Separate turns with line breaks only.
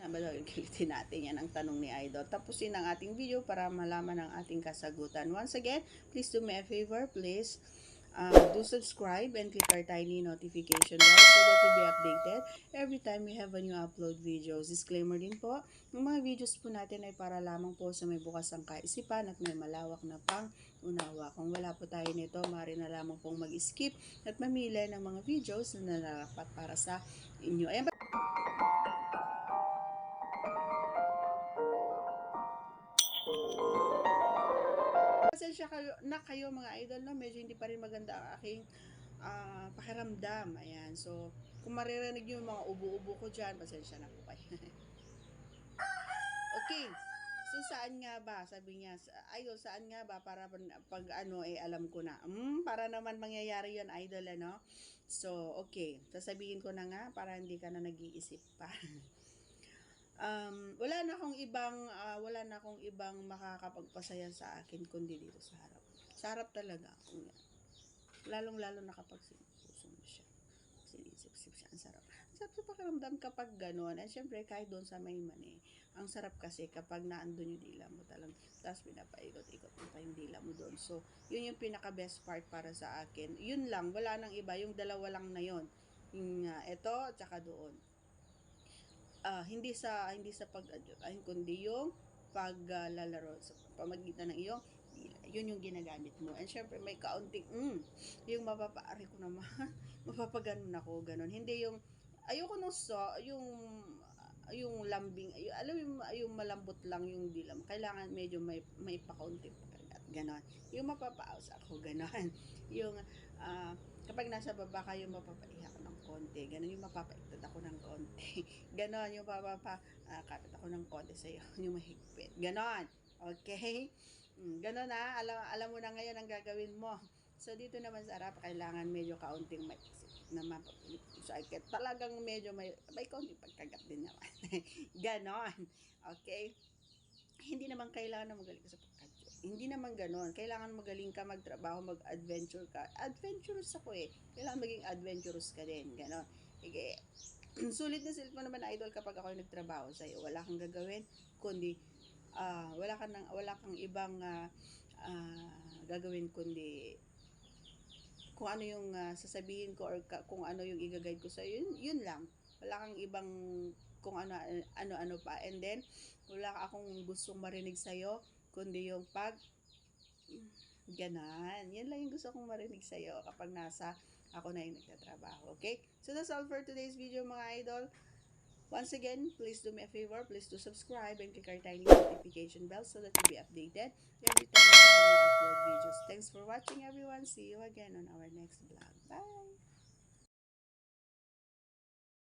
Ulitin natin yan ang tanong ni Idol. Tapusin ang ating video para malaman ang ating kasagutan. Once again, please do me a favor. Please do subscribe and click our tiny notification bell so that you'll be updated every time we have a new upload videos. Disclaimer din po, yung mga videos po natin ay para lamang po sa may bukas ang kaisipan at may malawak na pang-unawa. Kung wala po tayo nito, maaari na lamang pong mag-skip at mamili ng mga videos na narapat para sa inyo. Ayan. Pasensya kayo mga idol, no? Medyo hindi pa rin maganda ang aking pakiramdam. Ayan. So, kung maririnig nyo yung mga ubo-ubo ko dyan, pasensya na po kayo. Okay. So, saan nga ba? Sabi niya, idol, saan nga ba? Para pag alam ko na. Para naman mangyayari yun, idol, ano? So, okay. Sasabihin ko na nga para hindi ka na nag-iisip pa. Wala na akong ibang makakapagpasaya sa akin kundi dito sa harap. Sa harap talaga. Lalong-lalo na kapag sinupuso mo siya. Sinisip-sip siya. Ang sarap. Ang sarap sa pakiramdam kapag gano'n. And syempre, kahit doon sa may mani. Ang sarap kasi kapag naandun yung dila mo talagang. Tapos pinapaikot-ikot mo pa yung dila mo doon. So, yun yung pinaka-best part para sa akin. Yun lang. Wala nang iba. Yung dalawa lang na yun. Yung ito at saka doon. Hindi sa pag-adjust, kundi yung paglalaro sa pamagitan ng iyong dila. Yun yung ginagamit mo. And syempre may kaunting yung mapapaari ko naman mapapaganon ako ganon. Hindi yung ayoko nung yung lambing, alam yung malambot lang yung dila mo. Kailangan medyo may pakaunting pagkagat ganon. Yung mapapaos ako ganon. Yung kapag nasa baba kayo mapapaiyak ng konti, ganon yung mapapaiktot ako ng konti. Ganon yung kapit ako ng konti sa iyo, yung mahigpit. Ganon. Okay? Ganon na, alam mo na ngayon ang gagawin mo. So dito naman sa harap kailangan medyo kaunting maiksip na mapapilit. So talagang medyo may kaunting pagkagat din naman. Ganon. Okay? Hindi naman kailangan na magaling ka sa pagkadyo. Hindi naman ganon. Kailangan magaling ka magtrabaho, mag-adventure ka. Adventurous ako eh. Kailangan maging adventurous ka din. Ganon. Okay. Sulit mo naman idol kapag ako nagtrabaho sa iyo. Wala kang gagawin kundi wala kang ibang gagawin kundi kung ano yung sasabihin ko or kung ano yung i-guide ko sa iyo. Yun lang. Wala kang ibang kung ano pa. And then wala akong gustong marinig sa iyo kundi yung ganan. Yan lang yung gusto kong marinig sa iyo kapag ako na yung nagtatrabaho. Okay? So that's all for today's video mga idol. Once again, please do me a favor. Please do subscribe and click our tiny notification bell so that you'll be updated every time we upload videos. Thanks for watching everyone. See you again on our next vlog.